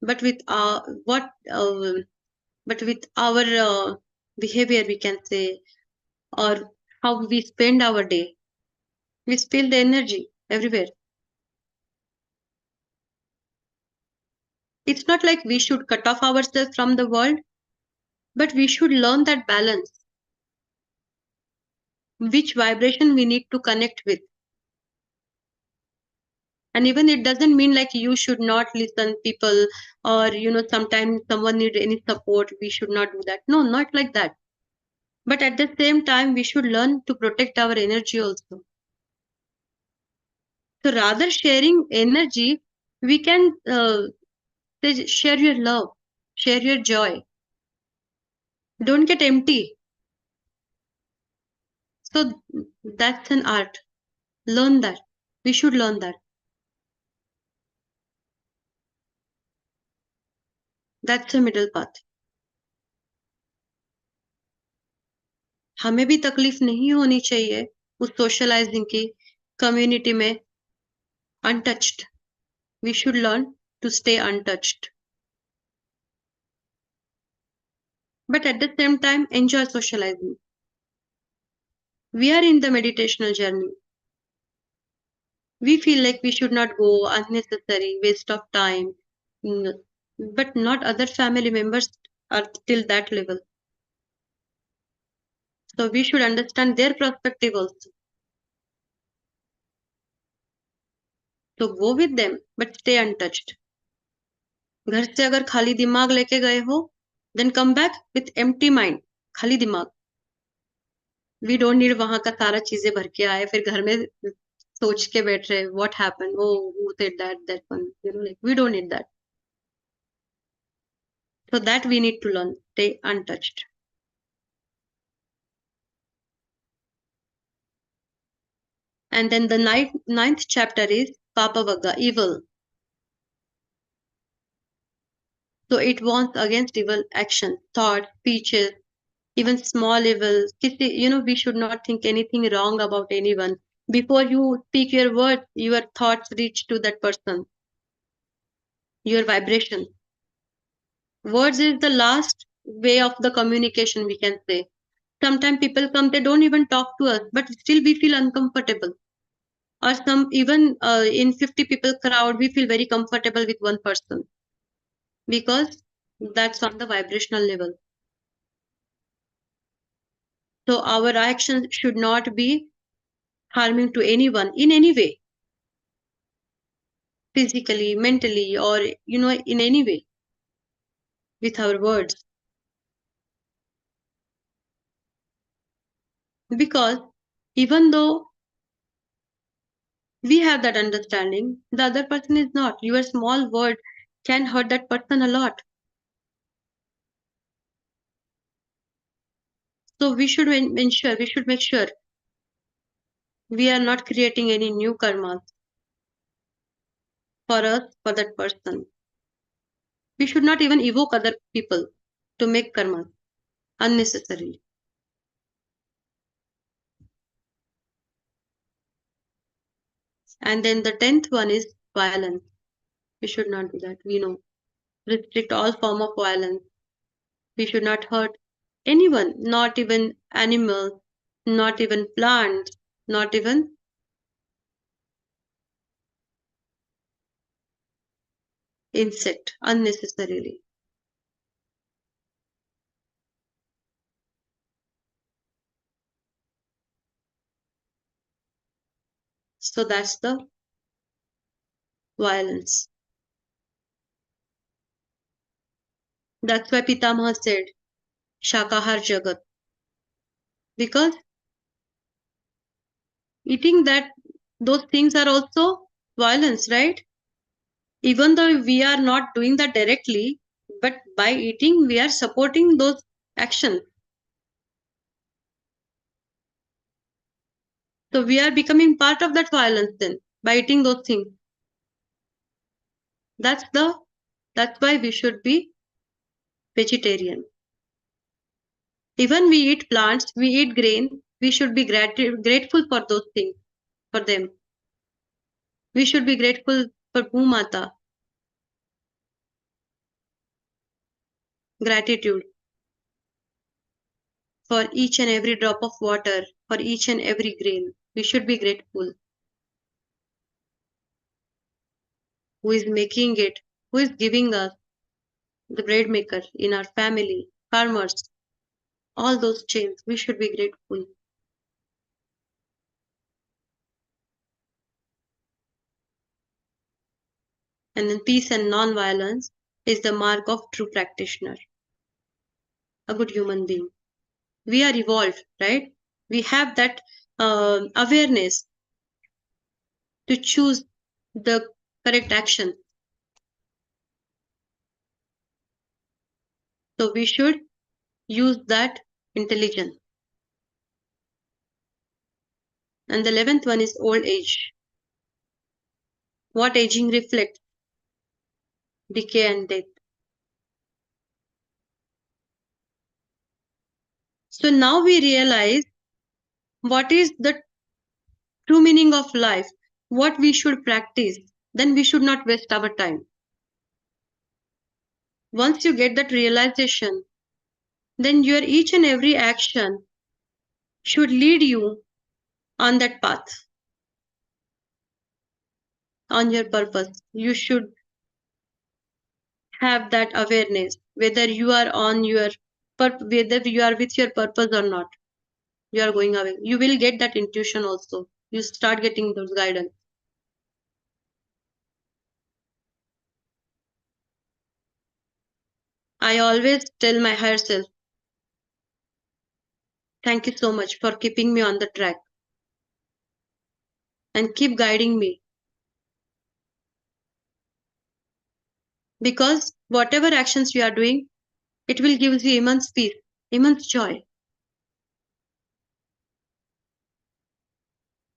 But with but with our behavior, we can say, or how we spend our day, we spill the energy everywhere. It's not like we should cut off ourselves from the world, but we should learn that balance, which vibration we need to connect with. And even it doesn't mean like you should not listen people, or sometimes someone need any support, we should not do that. No, not like that. But at the same time, we should learn to protect our energy also. So rather sharing energy, we can share your love, share your joy. Don't get empty. So that's an art. Learn that. We should learn that. That's a middle path. हमें भी तकलीफ नहीं होनी चाहिए उस socialising की community में untouched. We should learn to stay untouched. But at the same time, enjoy socializing. We are in the meditational journey. We feel like we should not go, unnecessary, waste of time. But not other family members are till that level. So we should understand their perspective also. So go with them, but stay untouched. घर से अगर खाली दिमाग लेके गए हो, then come back with empty mind. खाली दिमाग. We don't need वहां का सारा चीजें भर के आए, फिर घर में सोच के बैठ रहे, what happened? Oh, who said that one? Like we don't need that. So that we need to learn. Stay untouched. And then the ninth chapter is Papavagga, evil. So it warns against evil action, thoughts, speeches, even small evil. We should not think anything wrong about anyone. Before you speak your words, your thoughts reach to that person. Your vibration. Words is the last way of the communication, we can say. Sometimes people come, they don't even talk to us, but still we feel uncomfortable. Or some even in 50 people crowd, we feel very comfortable with one person. Because that's on the vibrational level. So our actions should not be harming to anyone in any way. Physically, mentally, or in any way. With our words. Because even though we have that understanding, the other person is not. Your small word can hurt that person a lot. So we should make sure we are not creating any new karmas for us, for that person. We should not even evoke other people to make karmas unnecessarily. And then the 10th one is violence. We should not do that. We know. Restrict all form of violence. We should not hurt anyone, not even animals, not even plants, not even insect unnecessarily. So that's the violence. That's why Pitamaha said, Shakahar Jagat. Because eating those things are also violence, right? Even though we are not doing that directly, but by eating, we are supporting those actions. So we are becoming part of that violence then, by eating those things. That's why we should be vegetarian. Even we eat plants, we eat grain, we should be grateful for those things, for them. We should be grateful for Bhumata. Gratitude for each and every drop of water, for each and every grain. We should be grateful. Who is making it? Who is giving us? The bread maker in our family, farmers, all those chains. We should be grateful. And then peace and non-violence is the mark of true practitioner, a good human being. We are evolved, right? We have that awareness to choose the correct action. So we should use that intelligence. And the 11th one is old age. What aging reflects? Decay and death. So now we realize what is the true meaning of life, what we should practice. Then we should not waste our time. Once you get that realization, then your each and every action should lead you on that path, on your purpose. You should have that awareness whether you are on your whether you are with your purpose or not. You are going away. You will get that intuition also. You start getting those guidance. I always tell my higher self, thank you so much for keeping me on the track and keep guiding me. Because whatever actions you are doing, it will give you immense peace, immense joy.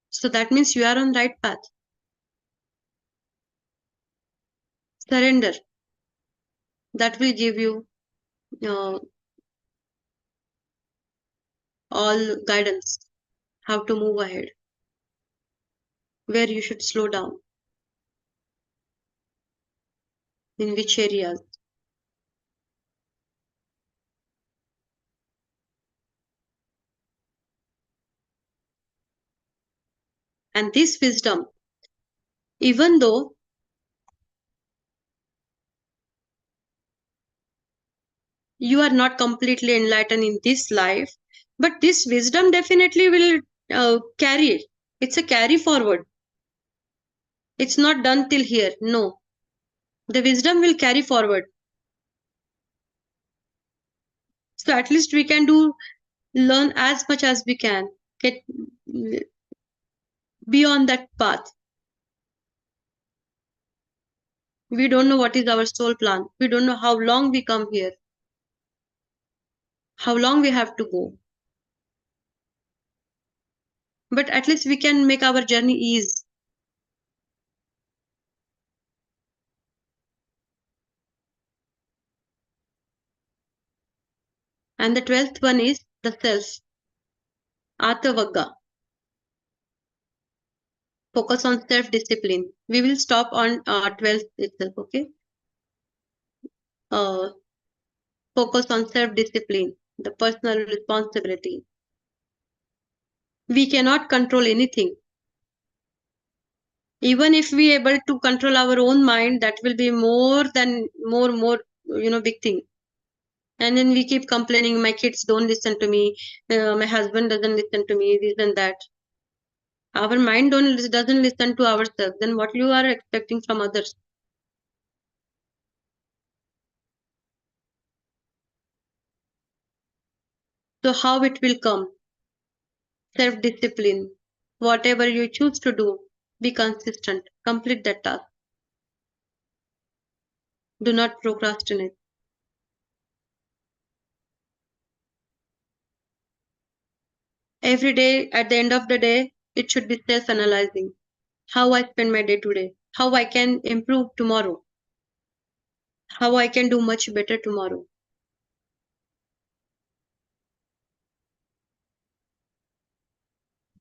So that means you are on the right path. Surrender. That will give you all guidance, how to move ahead, where you should slow down, in which areas. And this wisdom, even though you are not completely enlightened in this life, but this wisdom definitely will carry. It's a carry forward. It's not done till here. No. The wisdom will carry forward. So at least we can learn as much as we can. Be on that path. We don't know what is our soul plan. We don't know how long we come here. How long we have to go. But at least we can make our journey ease. And the 12th one is the self. Atavagga. Focus on self-discipline. We will stop on 12th itself, okay? Focus on self-discipline, the personal responsibility. We cannot control anything. Even if we are able to control our own mind, that will be more, big thing. And then we keep complaining, my kids don't listen to me, my husband doesn't listen to me, this and that. Our mind doesn't listen to ourselves. Then what you are expecting from others? So how it will come? Self-discipline. Whatever you choose to do, be consistent. Complete that task. Do not procrastinate. Every day, at the end of the day, it should be self-analyzing. How I spend my day today. How I can improve tomorrow. How I can do much better tomorrow.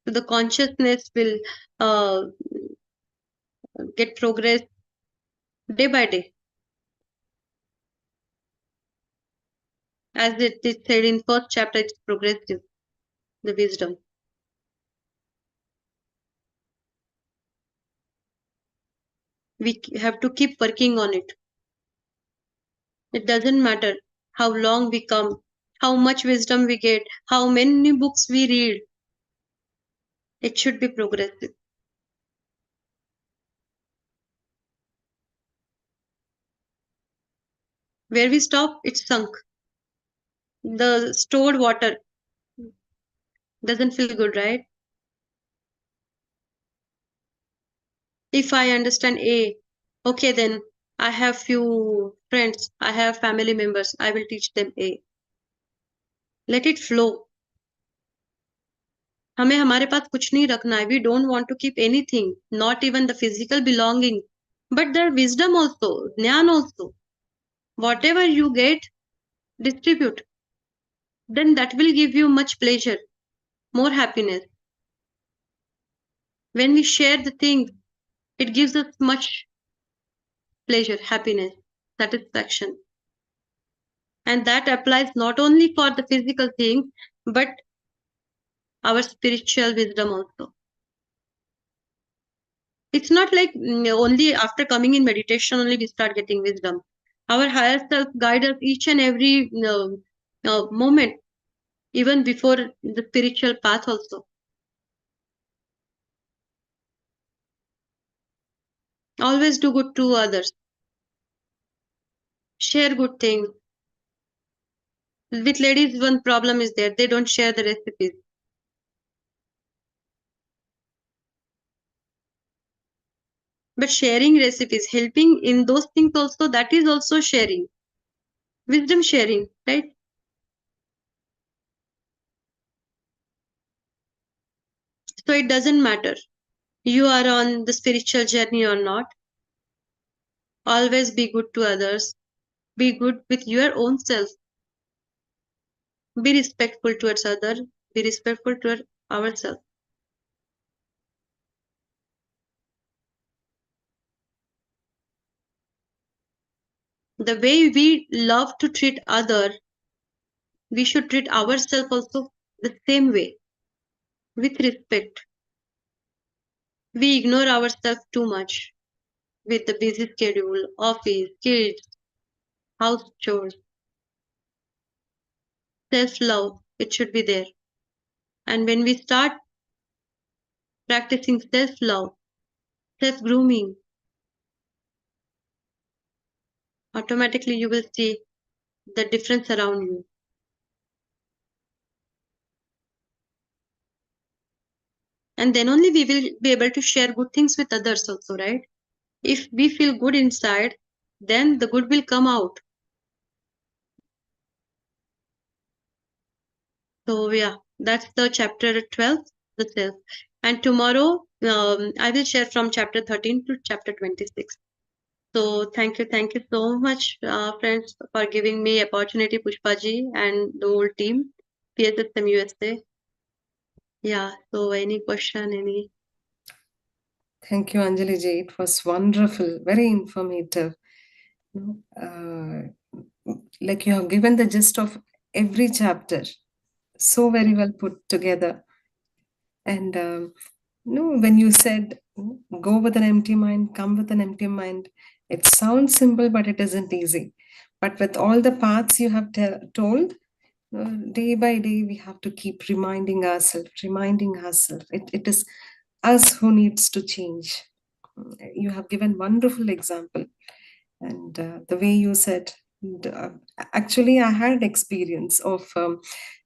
So the consciousness will get progress day by day. As it is said in first chapter, it's progressive, the wisdom. We have to keep working on it. It doesn't matter how long we come, how much wisdom we get, how many books we read. It should be progressive. Where we stop, it's sunk. The stored water doesn't feel good, right? If I understand A, okay, then I have few friends, I have family members, I will teach them A. Let it flow. हमें हमारे पास कुछ नहीं रखना है. We don't want to keep anything, not even the physical belonging, but the wisdom also, jnana also. Whatever you get, distribute. Then that will give you much pleasure, more happiness. When we share the things, it gives us much pleasure, happiness, satisfaction. And that applies not only for the physical things, but our spiritual wisdom also. It's not like only after coming in meditation only we start getting wisdom. Our higher self guides us each and every moment, even before the spiritual path also. Always do good to others. Share good things. With ladies, one problem is there. They don't share the recipes. But sharing recipes, helping in those things also, that is also sharing. Wisdom sharing, right? So it doesn't matter. You are on the spiritual journey or not. Always be good to others. Be good with your own self. Be respectful towards others. Be respectful towards ourselves. The way we love to treat others, we should treat ourselves also the same way, with respect. We ignore ourselves too much with the busy schedule, office, kids, house chores. Self-love, it should be there. And when we start practicing self-love, self-grooming, automatically you will see the difference around you. And then only we will be able to share good things with others also, right? If we feel good inside, then the good will come out. So yeah, that's the chapter 12, the self. And tomorrow, I will share from chapter 13 to chapter 26. So thank you so much, friends, for giving me opportunity, Pushpaji and the whole team, PSSM USA. Yeah. So any question, any? Thank you, Anjali ji. It was wonderful, very informative. Like you have given the gist of every chapter, so very well put together. And when you said go with an empty mind, come with an empty mind, it sounds simple, but it isn't easy. But with all the paths you have told, day by day, we have to keep reminding ourselves. It is us who needs to change. You have given wonderful example. And the way you said, actually, I had experience of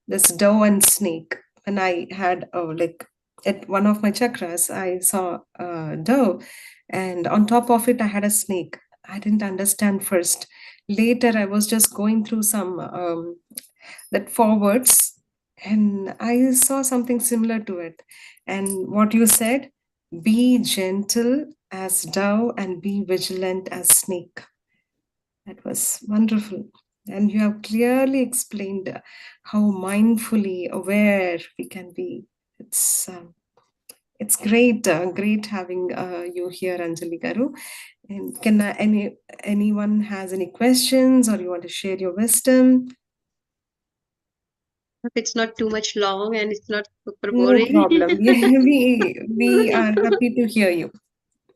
this dove and snake. When I had like at one of my chakras, I saw a dove, and on top of it, I had a snake. I didn't understand first. Later, I was just going through some that forwards, and I saw something similar to it. And what you said, be gentle as dove and be vigilant as snake. That was wonderful. And you have clearly explained how mindfully aware we can be. It's It's great, great having you here, Anjali Garu. And can anyone has any questions or you want to share your wisdom? Hope it's not too much long and it's not super No boring. problem. We are happy to hear you.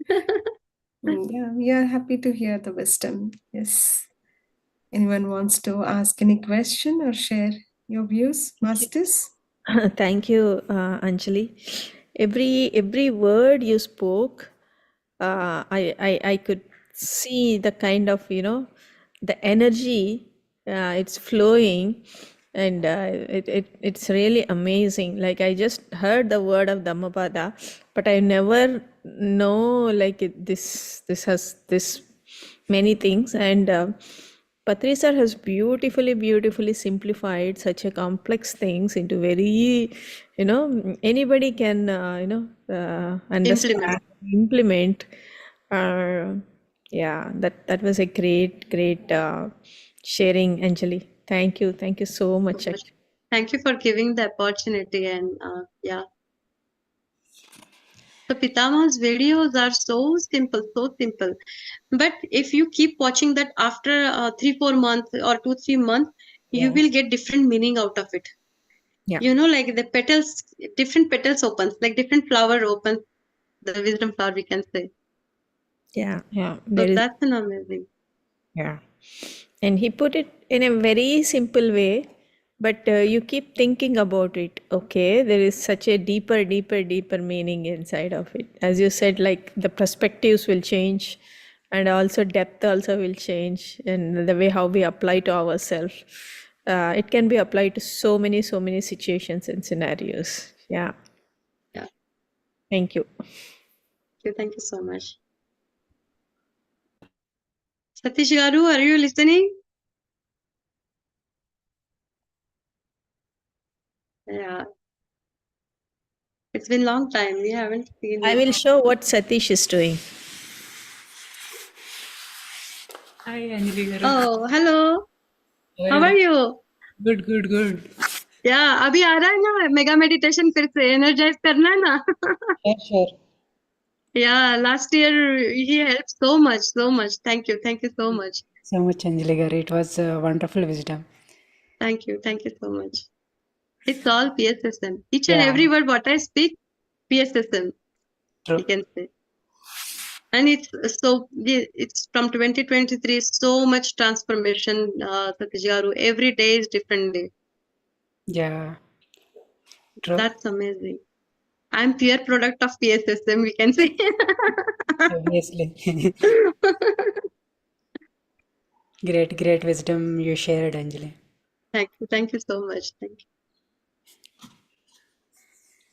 Yeah, we are happy to hear the wisdom. Yes. Anyone wants to ask any question or share your views, masters? Thank you, Anjali. Every word you spoke, I could see the kind of the energy. It's flowing, and it's really amazing. Like I just heard the word of Dhammapada, but I never know like this has this many things. And Patri sir has beautifully simplified such a complex things into very, anybody can, understand, implement. Yeah, that was a great sharing, Anjali. Thank you so much. Thank you for giving the opportunity. And yeah, so Pitama's videos are so simple. But if you keep watching that after 3-4 months or 2-3 months, you will get different meaning out of it. Yeah. Like the petals, different petals opens, like different flower opens, the wisdom flower we can say. Yeah. So that's an amazing. Yeah. And he put it in a very simple way, but you keep thinking about it. Okay, there is such a deeper meaning inside of it. As you said, like the perspectives will change, and also depth also will change, and the way how we apply to ourselves. It can be applied to so many situations and scenarios. Yeah. Thank you. Thank you so much. Satish Garu, are you listening? Yeah. It's been a long time. We haven't seen I it. will show what Satish is doing. Hi, Anjali Garu. Oh, hello. How are you? Good. Yeah, अभी आ रहा है ना mega meditation फिर से energise करना है ना. Sure. Yeah, last year he helped so much. Thank you so much. So much, Anjali Garu. It was a wonderful wisdom. Thank you so much. It's all PSSM. Each and every word what I speak, PSSM. True. You can say. And it's from 2023, so much transformation, Satish Garu. Every day is different day. Yeah. True. That's amazing. I'm pure product of PSSM, we can say. Obviously. Great wisdom you shared, Anjali. Thank you so much. Thank you.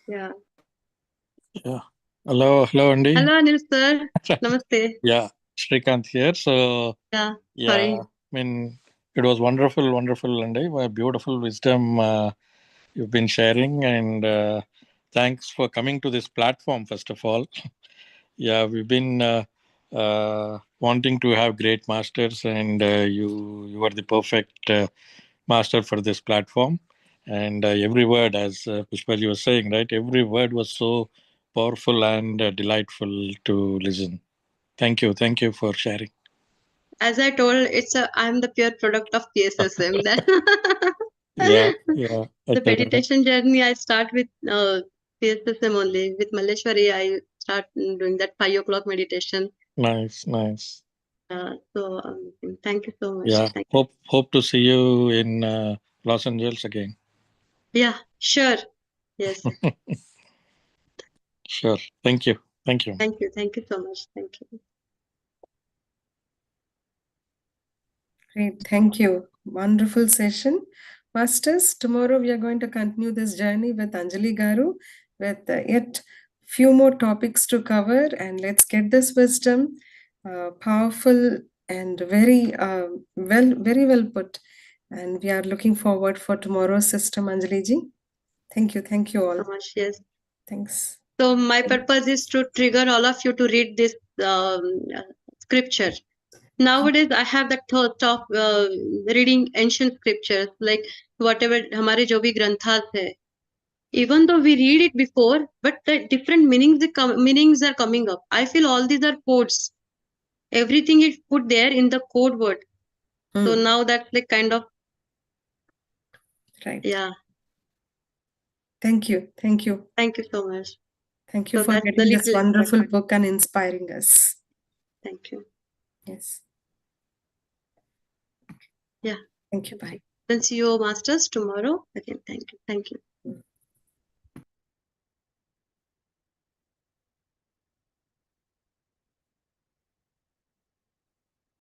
Yeah. Hello, Andy. Hello, Anil sir. Namaste. Yeah, Srikanth here. So, Sorry. I mean, it was wonderful, Andy. A beautiful wisdom you've been sharing. And thanks for coming to this platform, first of all. Yeah, we've been wanting to have great masters, and you are the perfect master for this platform. And every word, as Pushpali was saying, right, every word was so powerful and delightful to listen. Thank you for sharing. As I told, I'm the pure product of PSSM. Yeah. The meditation journey, I start with PSSM only. With Malleshwari, I start doing that 5 o'clock meditation. Nice. So thank you so much. Yeah. Hope to see you in Los Angeles again. Yeah, sure. Yes. Sure. Thank you. Thank you so much. Thank you. Great, thank you. Wonderful session. Masters, tomorrow we are going to continue this journey with Anjali Garu with yet few more topics to cover, and let's get this wisdom, powerful and very well put. And we are looking forward for tomorrow's system, Anjali ji. Thank you all. So much, yes. Thanks. So my purpose is to trigger all of you to read this scripture. Nowadays, I have that thought of reading ancient scriptures, like whatever हमारे जो भी ग्रंथास है, Even though we read it before, but the different meanings are coming up. I feel all these are codes. Everything is put there in the code word. So now that's the kind of, Right. yeah. Thank you. Thank you. Thank you so much. Thank you So for that's the getting this little wonderful important. book and inspiring us. Thank you. Yes. Yeah. Thank you. Bye. Then see you, masters, tomorrow. Again, thank you. Thank you.